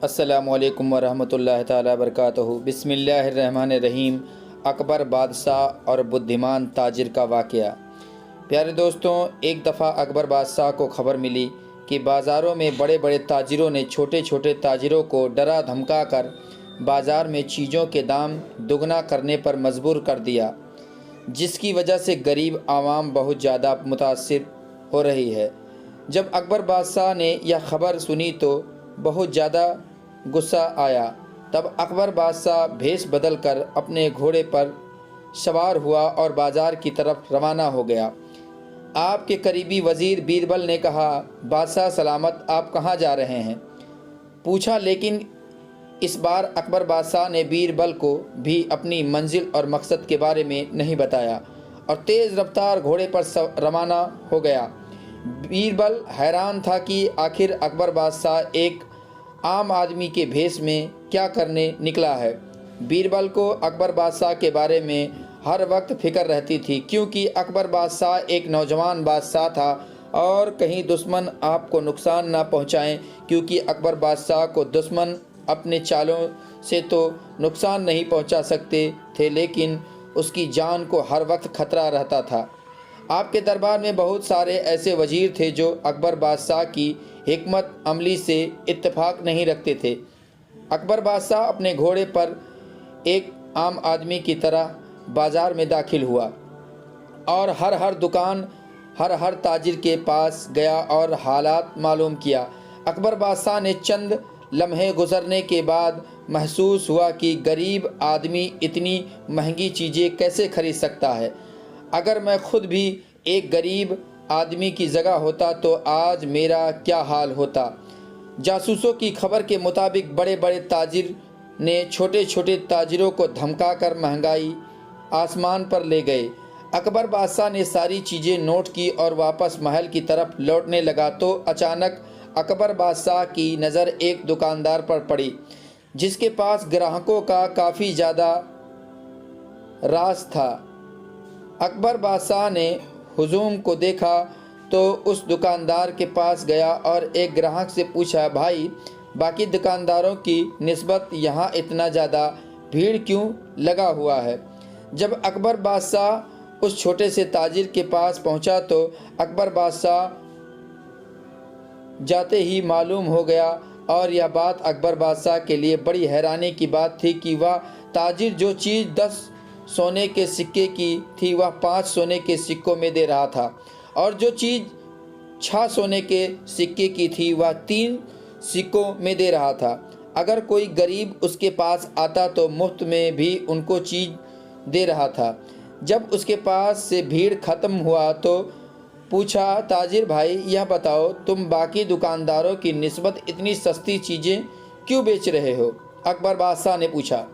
السلام علیکم ورحمۃ اللہ وبرکاتہ۔ بسم اللہ الرحمن الرحیم۔ اکبر بادشاہ اور بدھمان تاجر کا واقعہ۔ پیارے دوستوں، ایک دفعہ اکبر بادشاہ کو خبر ملی کہ بازاروں میں بڑے بڑے تاجروں نے چھوٹے چھوٹے تاجروں کو ڈرا دھمکا کر بازار میں چیزوں کے دام دگنا کرنے پر مجبور کر دیا، جس کی وجہ سے غریب عوام بہت زیادہ متاثر ہو رہی ہے۔ جب اکبر بادشاہ نے یہ خبر سنی تو بہت زیادہ غصہ آیا۔ تب اکبر بادشاہ بھیس بدل کر اپنے گھوڑے پر سوار ہوا اور بازار کی طرف روانہ ہو گیا۔ آپ کے قریبی وزیر بیربل نے کہا، بادشاہ سلامت، آپ کہاں جا رہے ہیں؟ پوچھا، لیکن اس بار اکبر بادشاہ نے بیربل کو بھی اپنی منزل اور مقصد کے بارے میں نہیں بتایا اور تیز رفتار گھوڑے پر روانہ ہو گیا۔ بیربل حیران تھا کہ آخر اکبر بادشاہ ایک عام آدمی کے بھیس میں کیا کرنے نکلا ہے۔ بیربل کو اکبر بادشاہ کے بارے میں ہر وقت فکر رہتی تھی، کیونکہ اکبر بادشاہ ایک نوجوان بادشاہ تھا اور کہیں دشمن آپ کو نقصان نہ پہنچائیں، کیونکہ اکبر بادشاہ کو دشمن اپنے چالوں سے تو نقصان نہیں پہنچا سکتے تھے، لیکن اس کی جان کو ہر وقت خطرہ رہتا تھا۔ آپ کے دربار میں بہت سارے ایسے وزیر تھے جو اکبر بادشاہ کی حکمت عملی سے اتفاق نہیں رکھتے تھے۔ اکبر بادشاہ اپنے گھوڑے پر ایک عام آدمی کی طرح بازار میں داخل ہوا اور ہر دکان، ہر تاجر کے پاس گیا اور حالات معلوم کیا۔ اکبر بادشاہ نے چند لمحے گزرنے کے بعد محسوس ہوا کہ غریب آدمی اتنی مہنگی چیزیں کیسے خرید سکتا ہے۔ اگر میں خود بھی ایک غریب آدمی کی جگہ ہوتا تو آج میرا کیا حال ہوتا۔ جاسوسوں کی خبر کے مطابق بڑے بڑے تاجر نے چھوٹے چھوٹے تاجروں کو دھمکا کر مہنگائی آسمان پر لے گئے۔ اکبر بادشاہ نے ساری چیزیں نوٹ کی اور واپس محل کی طرف لوٹنے لگا تو اچانک اکبر بادشاہ کی نظر ایک دکاندار پر پڑی، جس کے پاس گراہکوں کا کافی زیادہ راس تھا۔ اکبر بادشاہ نے ہجوم کو دیکھا تو اس دکاندار کے پاس گیا اور ایک گراہک سے پوچھا، بھائی، باقی دکانداروں کی نسبت یہاں اتنا زیادہ بھیڑ کیوں لگا ہوا ہے؟ جب اکبر بادشاہ اس چھوٹے سے تاجر کے پاس پہنچا تو اکبر بادشاہ جاتے ہی معلوم ہو گیا، اور یہ بات اکبر بادشاہ کے لیے بڑی حیرانی کی بات تھی کہ وہ تاجر جو چیز 10 سونے کے سکے کی تھی وہ 5 سونے کے سکوں میں دے رہا تھا، اور جو چیز 6 سونے کے سکے کی تھی وہ 3 سکوں میں دے رہا تھا۔ اگر کوئی غریب اس کے پاس آتا تو مفت میں بھی ان کو چیز دے رہا تھا۔ جب اس کے پاس سے بھیڑ ختم ہوا تو پوچھا، تاجر بھائی، یہ بتاؤ، تم باقی دکانداروں کی نسبت اتنی سستی چیزیں کیوں بیچ رہے ہو؟ اکبر بادشاہ نے پوچھا۔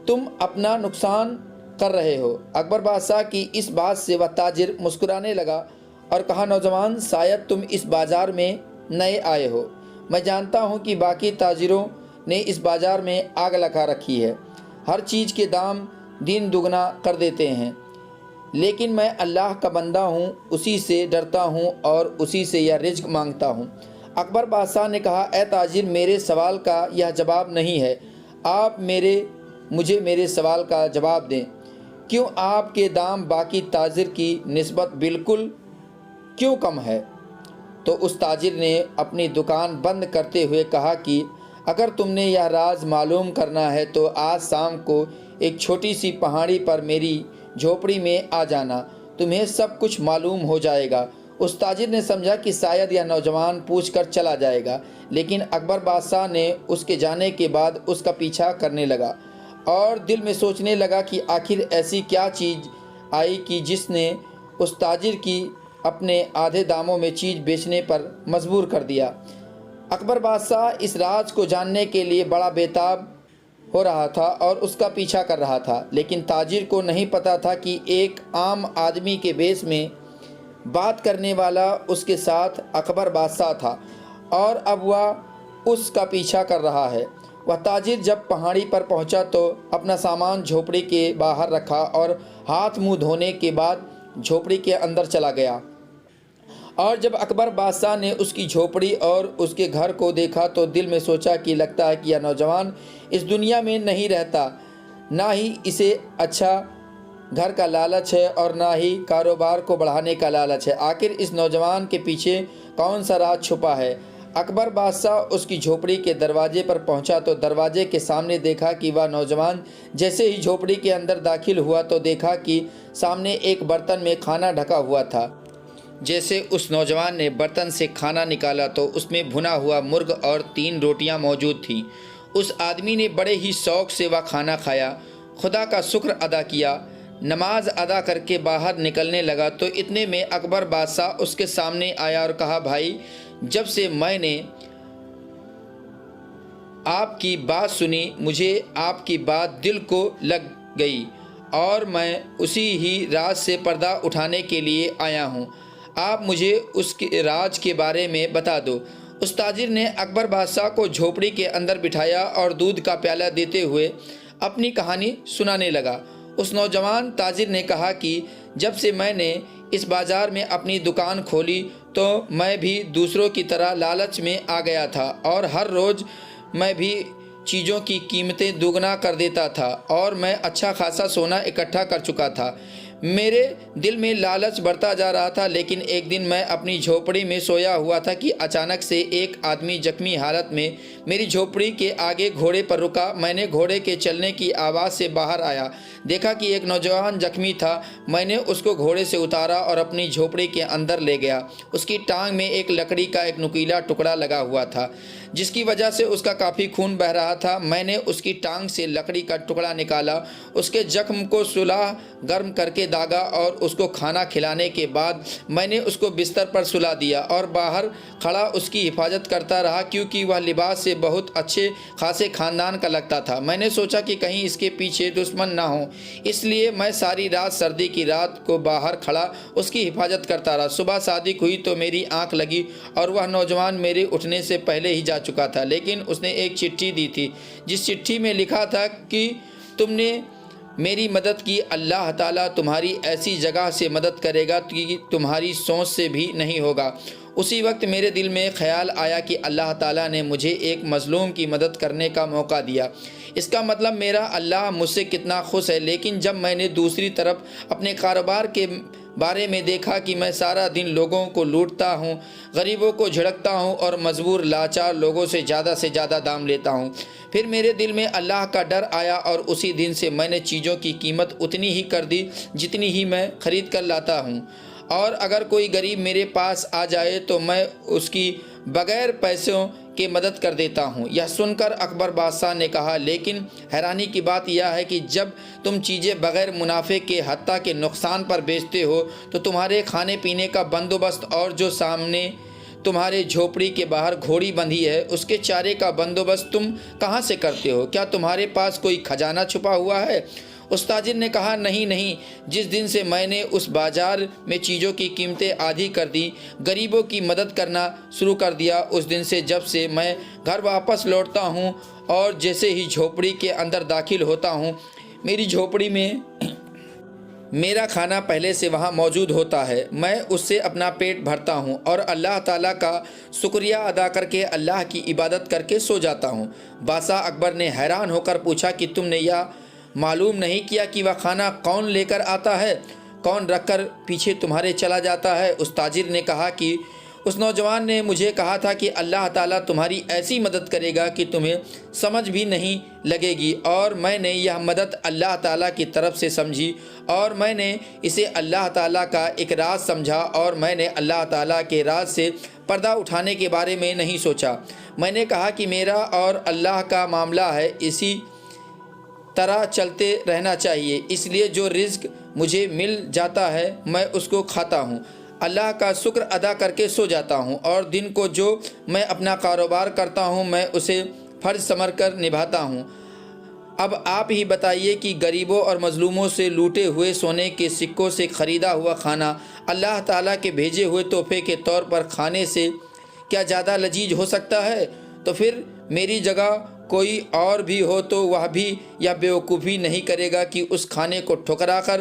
تم اپنا نقصان کر رہے ہو۔ اکبر بادشاہ کی اس بات سے وہ تاجر مسکرانے لگا اور کہا، نوجوان، شاید تم اس بازار میں نئے آئے ہو۔ میں جانتا ہوں کہ باقی تاجروں نے اس بازار میں آگ لگا رکھی ہے، ہر چیز کے دام دن دگنا کر دیتے ہیں، لیکن میں اللہ کا بندہ ہوں، اسی سے ڈرتا ہوں اور اسی سے یہ رزق مانگتا ہوں۔ اکبر بادشاہ نے کہا، اے تاجر، میرے سوال کا یہ جواب نہیں ہے، آپ مجھے میرے سوال کا جواب دیں، کیوں آپ کے دام باقی تاجر کی نسبت بالکل کیوں کم ہے؟ تو اس تاجر نے اپنی دکان بند کرتے ہوئے کہا کہ اگر تم نے یہ راز معلوم کرنا ہے تو آج شام کو ایک چھوٹی سی پہاڑی پر میری جھوپڑی میں آ جانا، تمہیں سب کچھ معلوم ہو جائے گا۔ اس تاجر نے سمجھا کہ شاید یہ نوجوان پوچھ کر چلا جائے گا، لیکن اکبر بادشاہ نے اس کے جانے کے بعد اس کا پیچھا کرنے لگا اور دل میں سوچنے لگا کہ آخر ایسی کیا چیز آئی کہ جس نے اس تاجر کی اپنے آدھے داموں میں چیز بیچنے پر مجبور کر دیا۔ اکبر بادشاہ اس راز کو جاننے کے لیے بڑا بےتاب ہو رہا تھا اور اس کا پیچھا کر رہا تھا، لیکن تاجر کو نہیں پتہ تھا کہ ایک عام آدمی کے بھیس میں بات کرنے والا اس کے ساتھ اکبر بادشاہ تھا اور اب وہ اس کا پیچھا کر رہا ہے۔ وہ تاجر جب پہاڑی پر پہنچا تو اپنا سامان جھوپڑی کے باہر رکھا اور ہاتھ منہ دھونے کے بعد جھوپڑی کے اندر چلا گیا اور جب اکبر بادشاہ نے اس کی جھوپڑی اور اس کے گھر کو دیکھا تو دل میں سوچا کہ لگتا ہے کہ یہ نوجوان اس دنیا میں نہیں رہتا، نہ ہی اسے اچھا گھر کا لالچ ہے اور نہ ہی کاروبار کو بڑھانے کا لالچ ہے۔ آخر اس نوجوان کے پیچھے کون سا راز چھپا ہے؟ اکبر بادشاہ اس کی جھوپڑی کے دروازے پر پہنچا تو دروازے کے سامنے دیکھا کہ وہ نوجوان جیسے ہی جھوپڑی کے اندر داخل ہوا تو دیکھا کہ سامنے ایک برتن میں کھانا ڈھکا ہوا تھا۔ جیسے اس نوجوان نے برتن سے کھانا نکالا تو اس میں بھنا ہوا مرغ اور 3 روٹیاں موجود تھیں۔ اس آدمی نے بڑے ہی شوق سے وہ کھانا کھایا، خدا کا شکر ادا کیا، نماز ادا کر کے باہر نکلنے لگا تو اتنے میں اکبر بادشاہ اس کے سامنے آیا اور کہا، بھائی، جب سے میں نے آپ کی بات سنی مجھے آپ کی بات دل کو لگ گئی اور میں اسی ہی راز سے پردہ اٹھانے کے لیے آیا ہوں۔ آپ مجھے اس کے راز کے بارے میں بتا دو۔ اس تاجر نے اکبر بادشاہ کو جھوپڑی کے اندر بٹھایا اور دودھ کا پیالہ دیتے ہوئے اپنی کہانی سنانے لگا۔ اس نوجوان تاجر نے کہا کہ جب سے میں نے اس بازار میں اپنی دکان کھولی تو میں بھی دوسروں کی طرح لالچ میں آ گیا تھا اور ہر روز میں بھی چیزوں کی قیمتیں دوگنا کر دیتا تھا اور میں اچھا خاصا سونا اکٹھا کر چکا تھا۔ میرے دل میں لالچ بڑھتا جا رہا تھا، لیکن ایک دن میں اپنی جھوپڑی میں سویا ہوا تھا کہ اچانک سے ایک آدمی زخمی حالت میں میری جھوپڑی کے آگے گھوڑے پر رکا۔ میں نے گھوڑے کے چلنے کی آواز سے باہر آیا، دیکھا کہ ایک نوجوان زخمی تھا۔ میں نے اس کو گھوڑے سے اتارا اور اپنی جھوپڑی کے اندر لے گیا۔ اس کی ٹانگ میں ایک لکڑی کا ایک نوکیلا ٹکڑا لگا ہوا تھا جس کی وجہ سے اس کا کافی خون بہہ رہا تھا۔ میں نے اس کی ٹانگ سے لکڑی کا ٹکڑا نکالا، اس کے زخم کو سلاح گرم کر کے داغا اور اس کو کھانا کھلانے کے بعد میں نے اس کو بستر پر سلا دیا اور باہر کھڑا اس کی حفاظت کرتا رہا کیونکہ وہ لباس سے بہت اچھے خاصے خاندان کا لگتا تھا۔ میں نے سوچا کہ کہیں اس کے پیچھے دشمن نہ ہوں، اس لیے میں ساری رات سردی کی رات کو باہر کھڑا اس کی حفاظت کرتا رہا۔ صبح صادق ہوئی تو میری آنکھ لگی اور وہ نوجوان میرے اٹھنے سے پہلے ہی جا چکا تھا، لیکن اس نے ایک چٹھی دی تھی جس چٹھی میں لکھا تھا کہ تم نے میری مدد کی، اللہ تعالیٰ تمہاری ایسی جگہ سے مدد کرے گا کہ تمہاری سوچ سے بھی نہیں ہوگا۔ اسی وقت میرے دل میں خیال آیا کہ اللہ تعالیٰ نے مجھے ایک مظلوم کی مدد کرنے کا موقع دیا، اس کا مطلب میرا اللہ مجھ سے کتنا خوش ہے۔ لیکن جب میں نے دوسری طرف اپنے کاروبار کے بارے میں دیکھا کہ میں سارا دن لوگوں کو لوٹتا ہوں، غریبوں کو جھڑکتا ہوں اور مجبور لاچار لوگوں سے زیادہ دام لیتا ہوں، پھر میرے دل میں اللہ کا ڈر آیا اور اسی دن سے میں نے چیزوں کی قیمت اتنی ہی کر دی جتنی ہی میں خرید کر لاتا ہوں، اور اگر کوئی غریب میرے پاس آ جائے تو میں اس کی بغیر پیسوں کے مدد کر دیتا ہوں۔ یہ سن کر اکبر بادشاہ نے کہا، لیکن حیرانی کی بات یہ ہے کہ جب تم چیزیں بغیر منافع کے حتیٰ کہ نقصان پر بیچتے ہو تو تمہارے کھانے پینے کا بندوبست اور جو سامنے تمہارے جھوپڑی کے باہر گھوڑی بندھی ہے اس کے چارے کا بندوبست تم کہاں سے کرتے ہو؟ کیا تمہارے پاس کوئی خزانہ چھپا ہوا ہے؟ اس تاجر نے کہا، نہیں، جس دن سے میں نے اس بازار میں چیزوں کی قیمتیں آدھی کر دی، غریبوں کی مدد کرنا شروع کر دیا، اس دن سے جب سے میں گھر واپس لوٹتا ہوں اور جیسے ہی جھوپڑی کے اندر داخل ہوتا ہوں، میری جھوپڑی میں میرا کھانا پہلے سے وہاں موجود ہوتا ہے، میں اس سے اپنا پیٹ بھرتا ہوں اور اللہ تعالیٰ کا شکریہ ادا کر کے اللہ کی عبادت کر کے سو جاتا ہوں۔ بادشاہ اکبر نے حیران ہو کر پوچھا کہ تم نے یہ معلوم نہیں کیا کہ وہ کھانا کون لے کر آتا ہے، کون رکھ کر پیچھے تمہارے چلا جاتا ہے؟ اس تاجر نے کہا کہ اس نوجوان نے مجھے کہا تھا کہ اللہ تعالیٰ تمہاری ایسی مدد کرے گا کہ تمہیں سمجھ بھی نہیں لگے گی، اور میں نے یہ مدد اللہ تعالیٰ کی طرف سے سمجھی اور میں نے اسے اللہ تعالیٰ کا ایک راز سمجھا اور میں نے اللہ تعالیٰ کے راز سے پردہ اٹھانے کے بارے میں نہیں سوچا۔ میں نے کہا کہ میرا اور اللہ کا معاملہ ہے، اسی طرح چلتے رہنا چاہیے، اس لیے جو رزق مجھے مل جاتا ہے میں اس کو کھاتا ہوں، اللہ کا شکر ادا کر کے سو جاتا ہوں، اور دن کو جو میں اپنا کاروبار کرتا ہوں میں اسے فرض سمجھ کر نبھاتا ہوں۔ اب آپ ہی بتائیے کہ غریبوں اور مظلوموں سے لوٹے ہوئے سونے کے سکوں سے خریدا ہوا کھانا اللہ تعالیٰ کے بھیجے ہوئے تحفے کے طور پر کھانے سے کیا زیادہ لذیذ ہو سکتا ہے؟ تو پھر میری جگہ کوئی اور بھی ہو تو وہ بھی یہ بیوقوفی نہیں کرے گا کہ اس کھانے کو ٹھکرا کر